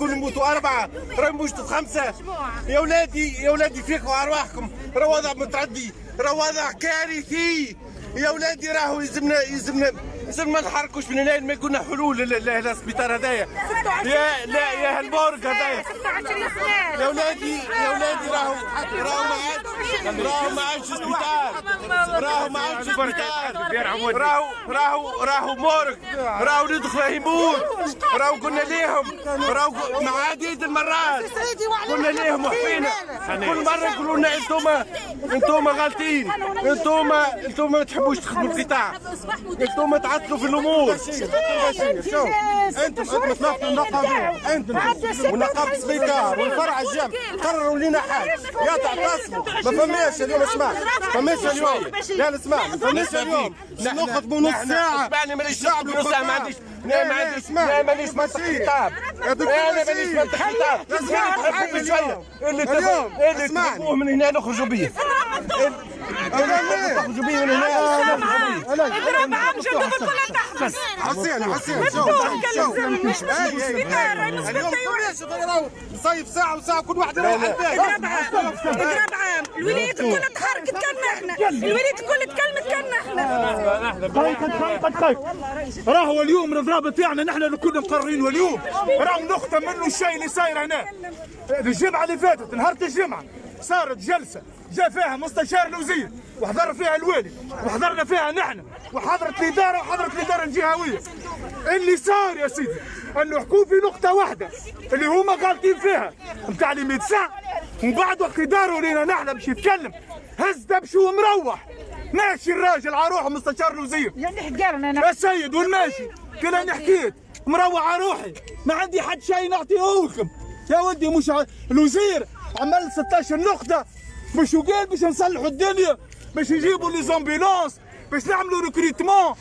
يكونوا يموتوا 4 راه يموتوا 5. يا ولادي فيكوا ارواحكم، راه وضع متردي، راه وضع كارثي يا ولادي. راهو يلزمنا ما نحركوش من هنا، ما يكون حلول للسبيطار هذايا. يا هالبورق هذايا يا ولادي راهو ما عادش سبيطار، راهو مورق، راهو ندخل يموت. راهو قلنا ليهم، راهو مع عديد المرات قلنا ليهم وحفينا، كل مره يقولوا لنا انتم غالطين، انتم ما تحبوش تخدموا القطاع، انتم تعطلوا في الامور. انتم تناقضوا النقابه، انتم ونقابه السبيطار والفرع الجامعي قرروا لنا حاجه يا تعتصموا. ما فماش اليوم، اسمع، فماش اليوم، لا اسمع، ما فماش اليوم نخطبوا نص ساعه. اسمعني، ماليش نص ساعه، ما عنديش ماليش منطق خطاب، انا ماليش منطق خطاب. تحبوا شويه اللي تحبوه من هنا نخرجوا به، نخرجوا به من هنا. اضرب عم جنوب الكل تحبس. حسين نصيف ساعة وساعة كل واحد يروح على البيت. اضرب عام الولايات الكل تحركت كنا احنا، الولايات الكل تكلمت كنا احنا. راهو اليوم الضرابة تاعنا نحن اللي كنا مقررين، واليوم راهو نختم منه الشيء اللي صاير هنا. الجمعة اللي فاتت نهار الجمعة صارت جلسة جاء فيها مستشار الوزير وحضر فيها الوالي وحضرنا فيها نحن وحضرت الإدارة وحضرت الإدارة الجهوية. اللي صار يا سيدي انه حكوا في نقطة واحدة اللي هما غالطين فيها نتاع لي ميدسان، ومن بعد وقت يداروا لينا نحن باش يتكلم هز دبش ومروح ماشي الراجل على روحه مستشار الوزير يا سيد والماشي كلا انا حكيت مروح على روحي ما عندي حد شيء نعطيه لكم يا ودي. مش الوزير عمل 16 نقطة باش وقال باش نصلحوا الدنيا، باش نجيبوا لي زامبيلونس، باش نعملوا ريكريتمون،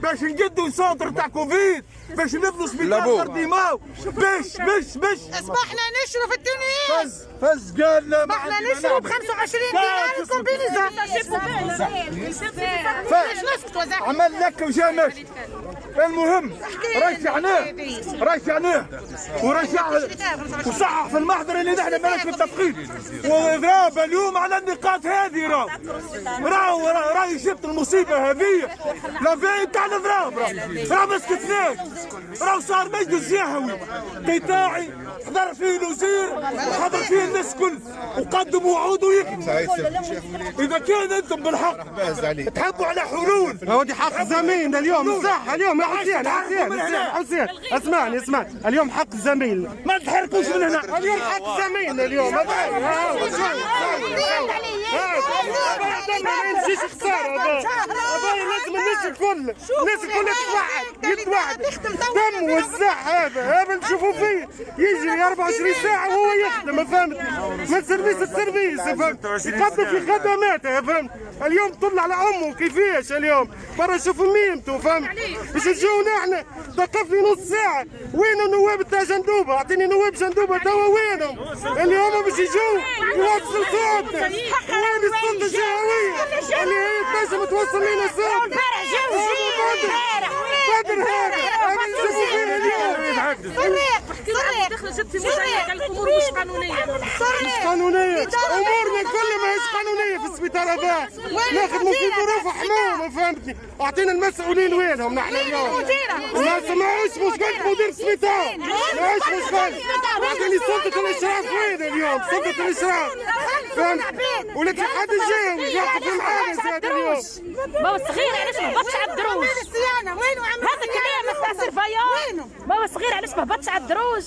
باش نقدوا سونتر تاع كوفيد، باش نبنوا سبيطار قديماو، باش اصبحنا نشروا في التنين. فز قال لا، ما احنا نشروا ب 25 دينار الكومبينيزون. عمل لك وجا ماشي. المهم رجعناه وصحح في المحضر اللي نحن مالناش متفقين، وضرب اليوم على النقاط هذه. راهي جبت المصيبه هذه لافي تاع الضراب، راه ما سكتناش، راه صار مجلس جهوي قطاعي حضر فيه الوزير وحضر فيه الناس كل وقدم وعود ويكتب. اذا كان انتم بالحق تحبوا على حلول، هودي حق زميلنا اليوم صح. اليوم حسين اسمعني اليوم حق زميلنا، ما تحركوش من هنا. اليوم حق زميلنا اليوم ما يمشيش خساره. لازم الناس الكل يتوحد دم وزع. هذا نشوفوا فيه يجري 24 ساعه وهو يخدم، فهمتني؟ من سيرفيس لسيرفيس، فهمت؟ يقدم في خدماته، فهمت؟ اليوم طلع على امه كيفاش اليوم برا نشوفوا ميمته، فهمت؟ باش نجيونا احنا توقف لي نص ساعه. وين النواب تاع جندوبه؟ اعطيني نواب جندوبه توا وينهم؟ اللي هما باش يجوا يوصلوا صوتنا. وين السلطه الجهويه اللي هي تنجم توصل لنا صوتنا؟ بدر هذا نشوفوا فيه اليوم. دخل جبت في مشاريع الامور مش قانونيه. امورنا كلها ماهيش قانونيه في السبيطار هذا، نخدموا في ظروف حمومه، فهمتني؟ اعطينا المسؤولين وينهم نحن اليوم؟ ما سمعوش مشكلة مدير السبيطار، ماهيش مشكلة. اعطيني سلطة الاشراف وين اليوم؟ سلطة الاشراف، فهمت؟ والاتحاد الجهوي يوقف معانا زاد اليوم. بابا صغير علاش ما هبطش على الدروج؟ هذا كلام تاع سيرفايون. بابا صغير علاش ما هبطش على الدروج؟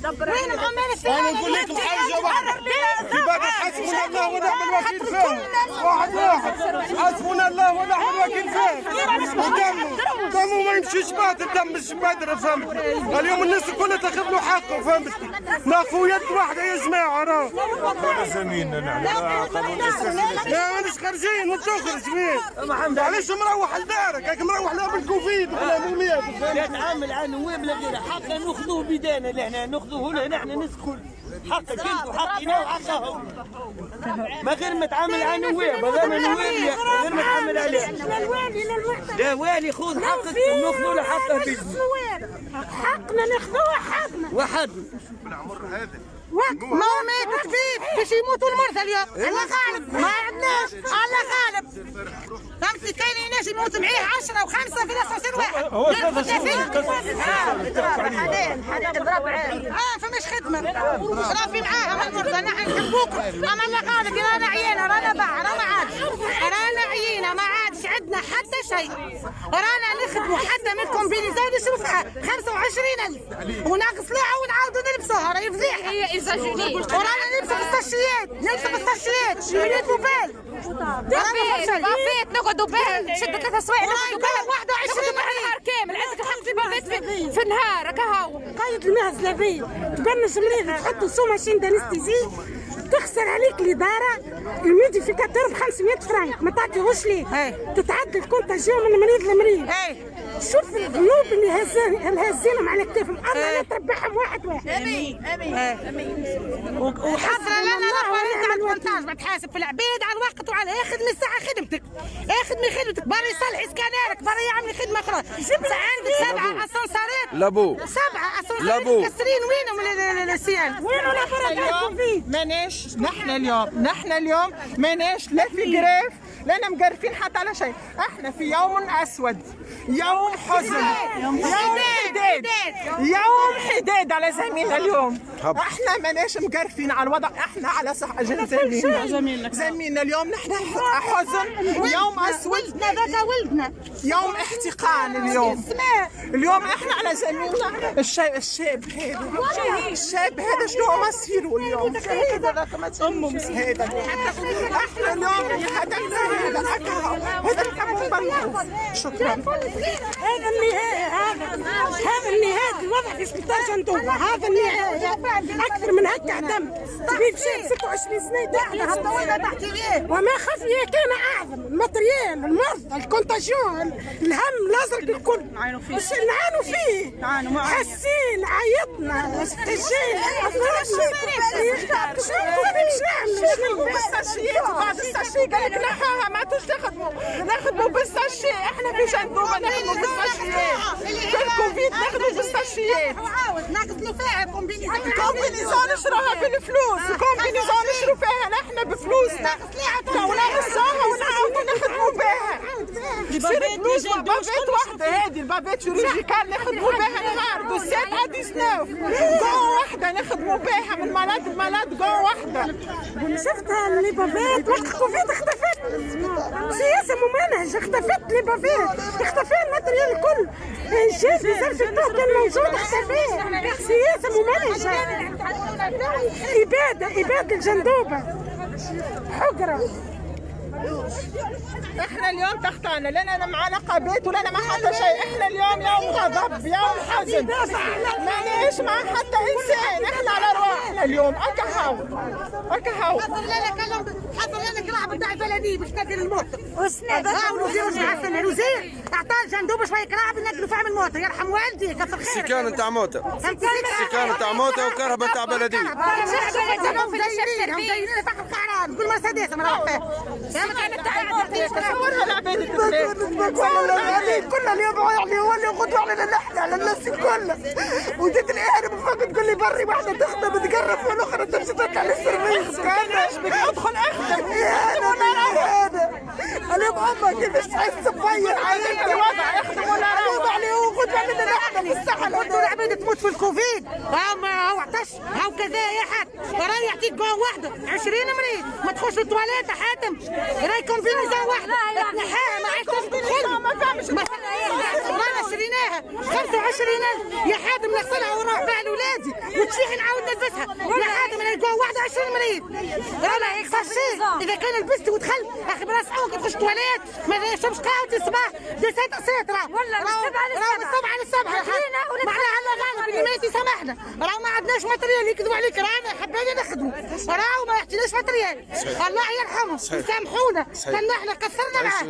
وين العمال السياسيين؟ انا نقول لكم حاجه واحده، في بعد حسبنا الله ونعم الوكيل فيه، واحد حسبنا الله ونعم الوكيل فيه. دمه ما يمشيش باطل، الدم مش بادر، فهمت؟ اليوم الناس كلها تاخذ له حقه، فهمت؟ ناخذوا يد واحده يا جماعه. راه زميلنا نحن لا مانيش خارجين وانت تخرج وين؟ علاش مروح لدارك؟ هاك مروح لا بالكوفيد ولا بالمياه. يتعامل عن نواب لغيره حقا ناخذوه بيدينا، اللي احنا ناخذوه هنا نحن الناس الكل. حقك انت وحقنا وحقه ما غير متعامل على نواب هذا من نواب غير متعامل عليه لا والي خذ حقك وناخذوا له حقه حقنا ناخذوه حقنا وحدنا ما هو مات كبير باش يموتوا المرضى اليوم الله غالب ما عندناش الله غالب فهمتي كاين ناس يموت معيه 10 و5 في ناس يصير واحد فماش خدمه رافي معاها المرضى نحن نحبوكم اما الله غالب رانا عيانه رانا باع رانا عيانه ما عادش عندنا حتى شيء رانا نخدموا حتى من كومبينيزون نشوفها 25,000 وناقص لها ونعاودوا نلبسوها راهي فضيحه هي اكزاجيري ورانا نلبسوا بالساشيات شريت موبايل بافيت نقعدوا بها شدوا 3 سوايع نقعدوا بها 21 نهار كامل عندك الحق في بافيت في النهار هكا قايد الماء الزلابيه تبنش مريض تحط سو ماشين دانستيزي تخسر عليك الاداره الميديفيكاتور ب 500 فرنك ما تعطيهوش ليه تتعدى الكونتاجيون من مريض لمريض شوف الذنوب اللي هازينهم على كتافهم الله لا تربحهم واحد وحصل لنا ربنا على الكونتاج بتحاسب في العباد على الوقت وعلى ياخذ من الساعه خدمتك برا يصلح اسكانيرك برا يعمل خدمه اخرى عندك 7 اسانسارات لابو 7 اسانسارات مكسرين وينهم السيان وينهم الكوفيد ماناش نحن اليوم ماناش لا في جراف لا مقرفين حتى على شيء احنا في يوم اسود يوم حزن يوم حداد على زميلنا اليوم احنا ماناش مقرفين على الوضع احنا على صح اجل زميلنا اليوم نحن حزن يوم اسود ولدنا يوم احتقان اليوم احنا على زميلنا الشاب هذا شنو مصيره اليوم هذا احنا اليوم هدفنا هذا الكلام شكرا هذا النهاية هذا النهاية الوضع في سبيطار جندوبة هذا النهاية أكثر من هكا عدم طبيب شاب 26 سنة وما خفي كان أعظم الماتريال المرضى الكونتاجيون الهم الأزرق الكل مش نعانوا فيه حاسين عيطنا استجيل بعد الساشي قال لك نحاها ما توش نخدموا بالساشي احنا في جندوبه نخدموا بالساشيات في الكوفيد نخدموا بالساشيات ناقص فيها كومبينيزون نشروها بالفلوس كومبينيزون نشرو فيها نحن بفلوسنا تونا نصاها ونعاودوا نخدموا بها يصير فلوس بافيت واحده هذه البافيت شيرورجيكال نخدموا بها نهار دو 7 à 19 جو واحده نخدموا بها من مرض لمرض جو واحده شفتها اللي بافيت وقت كوفيد اختفت سياسه ممنهجه اختفت لي بافيت اختفى الماتريال الكل الجيش بصرف الضوء كان موجود اختفى سياسه ممنهجه اباده الجندوبه حقره احنا اليوم تحتنا لا لنا مع علاقات ولا مع حتى شيء احنا اليوم يوم غضب يوم حزن ماناش مع حتى انسان احنا على روحنا اليوم هاو حضر لنا كراعب بتاع البلديه باش ناكل الموت الوزير اعطى الجندوبه شويه كراعب ناكلوا فيها من الموت يرحم والدي كثر خيرك سكان نتاع موته وكرهبه تاع بلديه زينين فخر قعران كل مرسيدس مروح تصورها العباد كلها اليوم يعني هو اللي ياخذوا علينا نحن على الناس الكل وجيت الارهاب فقط تقول لي بري واحده تخدم تقرب والاخرى تمشي تطلع للسيرفيس كانش بك ادخل اخدم اليوم امك كيفاش تحس بيا عليك وضع اخدم ولا وضع اللي هو خذوا علينا نحن في الصحه الأردن العباد تموت في الكوفيد هاو عطش هاو كذا يا حاج وراه يعطيك جون واحده 20 مريض ما تخش التواليت حاتم راهي كومبينيزون واحده نحاها ما عرفتش تدخل ما رانا شريناها 25,000 يا حاتم نغسلها ونروح بها لاولادي وتشيح نعاود نلبسها يا حاتم انا جون واحده 20 مريض رانا يكسر اذا كان لبست ودخل اخي براس عوك تخش التواليت ما يشربش قهوه الصباح دي 6 قصيت راه من 7 ل 7 معناها الله غالب اللي ما يسامحنا راه ما عندناش ماتريال يكذبوا عليك رانا حبينا نخدموا راه ما يحتاجناش ماتريال الله يرحمهم يسامحونا كان احنا قصرنا معاه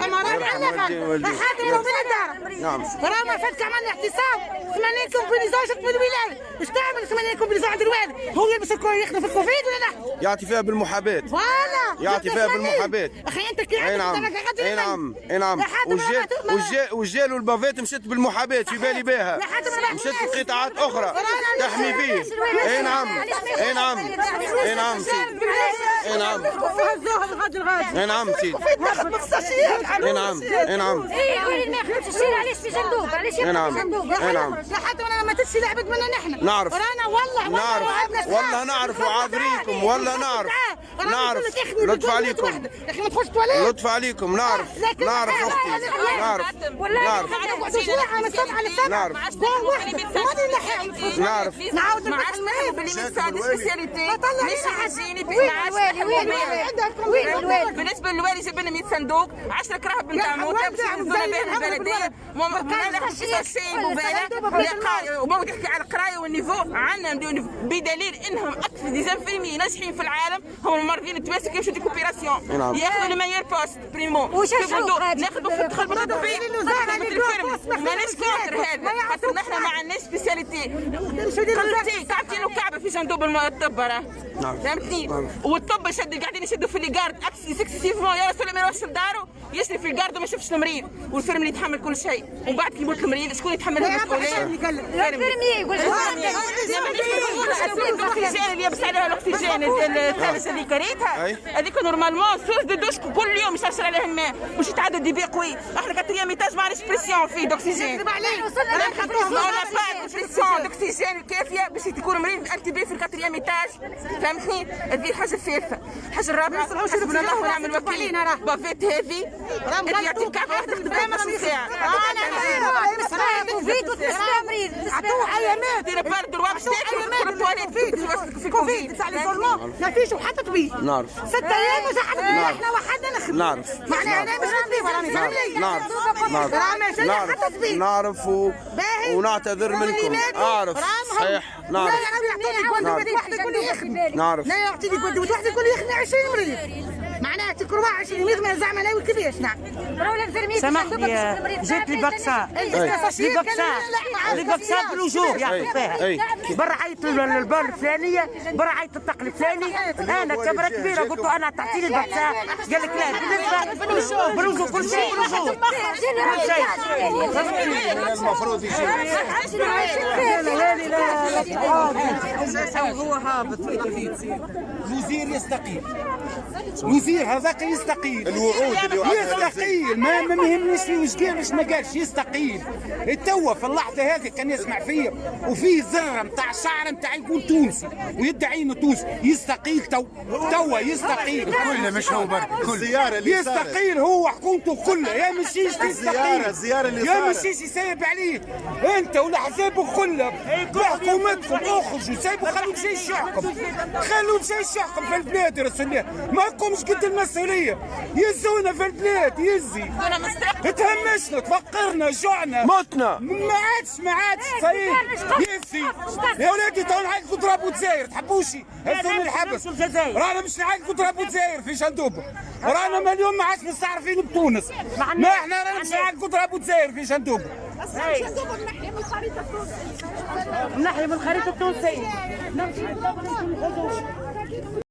اما راه الله غالب حاضر من الدار راه ما فاتك عملنا احتساب 80 كومبينيزون شفت من الولايه اش تعمل عليكم بلساعة الوالد هو يلبس ياخذوا في الكوفيد ولا لا؟ يعطي فيها بالمحاباه. فوالا يعطي فيها بالمحاباه. اخي انت كي اي نعم اي نعم اي نعم. والجيل والبافات مشت بالمحاباه في بالي بها. مشت لقطاعات اخرى تحمي فيه. اي نعم اي نعم اي نعم سيدي. اي نعم اي نعم سيدي. اي نعم اي نعم. وين ما يخرجش الشارع علاش في صندوق؟ علاش يخرج في صندوق؟ لحد وانا ما تشي لعبت منا نحن. نعرف. رانا والله نعرف والله نعرف وعابريكم والله نعرف. نعرف لطف عليكم. لكن ما تخش تواليت. لطف عليكم نعرف نعرف اختي نعرف نعرف نعرف نعرف. نعاود نحكي باللي من ساعد سبيسياليتي مش حاجيني بالنسبه للوالي جاب لنا 100 صندوق 10 كراهب نتاع موته باش ينزلوا بها البلديه ما نحكيش شيء مبالغ وما تحكي على القرايه والنيفو عندنا بدليل انهم اكثر ديزانفيرمي ناجحين في العالم هم الممرضين التوانسه كيمشوا دي كوبيراسيون ياخذوا لو ميور بوست بريمو ناخذوا في الدخل بالطبيب ماناش كونتر هذا خاطر نحن ما عندناش سبيسياليتي قلتي تعطي له كعبه في جندوب الطب راه فهمتني والطب قاعدين يشدوا في الجارد اكسسيفمون يا رسول ما يروحش لدارو يشري في الجارد وما يشوفش المريض والفيرمي يتحمل كل شيء ومن بعد كي يموت المريض شكون يتحمل المسؤوليه؟ الفيرمي يقول الاكسجين اللي يبس عليها الاكسجين الثالثه اللي كريتها هذيك نورمالمون سوس دو دوش كل يوم يشرشر عليها الماء باش يتعدى دي بي قوي احنا كاتريام ايتاج ما عندناش بريسيون فيه دوكسيجين بريسيون دوكسيجين الكافيه باش يكون مريض انتي بي في الكاتريام ايتاج فهمتني هذه الحاجه الثالثه الحاجه الرابعه حسبنا الله ونعم الوكيل بافيت هذه اللي يعطيك كعبه واحده في 12 ساعه كوفيد وتستمرير عطوه علامات دير بار دروا باش تاكل التواليت في كوفيد تاع ليزولمون ما فيش حتى طبيب نعرف 6 ايام وجا حتى طبيب احنا وحدنا نخدم نعرف معناها انا مش نضيف راني نعرف نعرف ونعتذر منكم اعرف صحيح نعرف نعرف لا يعطيني قدوة واحد يقول لي يخدم 20 مريض معناها تكروا 20 مريض من زعما لا كيفاش نعم سامحني جيت لي بكسا لي بكسا بالوجوه يعطوا فيها برا عيط البال الفلانيه برا عيط الطقل الفلاني انا كبره كبيره قلت له انا تعطيني البكسا قال لك لا بالوجوه كل شيء بالوجوه كل شيء المفروض يجي هو هابط وزير يستقيل وزير هذاك يستقيل الوعود اللي وعدها يستقيل ما يهمنيش فيه واش قال واش ما قالش يستقيل توا في اللحظه هذه كان يسمع فيا وفيه زر نتاع الشعر نتاع يقول تونسي ويدعي انه تونسي يستقيل توا يستقيل كله مش هو برك الزياره اللي يستقيل هو حكومته كلها يا مشيش تستقيل الزياره اللي يا مشيش يسيب عليك انت والاحزاب كلها بحكومتكم اخرجوا سيبوا خلوا الجيش يحكم خلوا الجيش يحكم في البلاد يا رسول الله ما لكمش قد المسؤوليه يزونا في البلاد يزي تهمشنا تفقرنا جوعنا متنا ما عادش صحيح يزي يا ولادي تو نعيطكم ترابوا جزائر تحبوشي هزوني الحبس رانا مش نعيطكم ترابوا جزائر في جندوبه رانا ما اليوم ما عادش مستعرفين بتونس ما احنا رانا مش نعيطكم ترابوا جزائر في جندوبه نحن من الخريطه التونسيه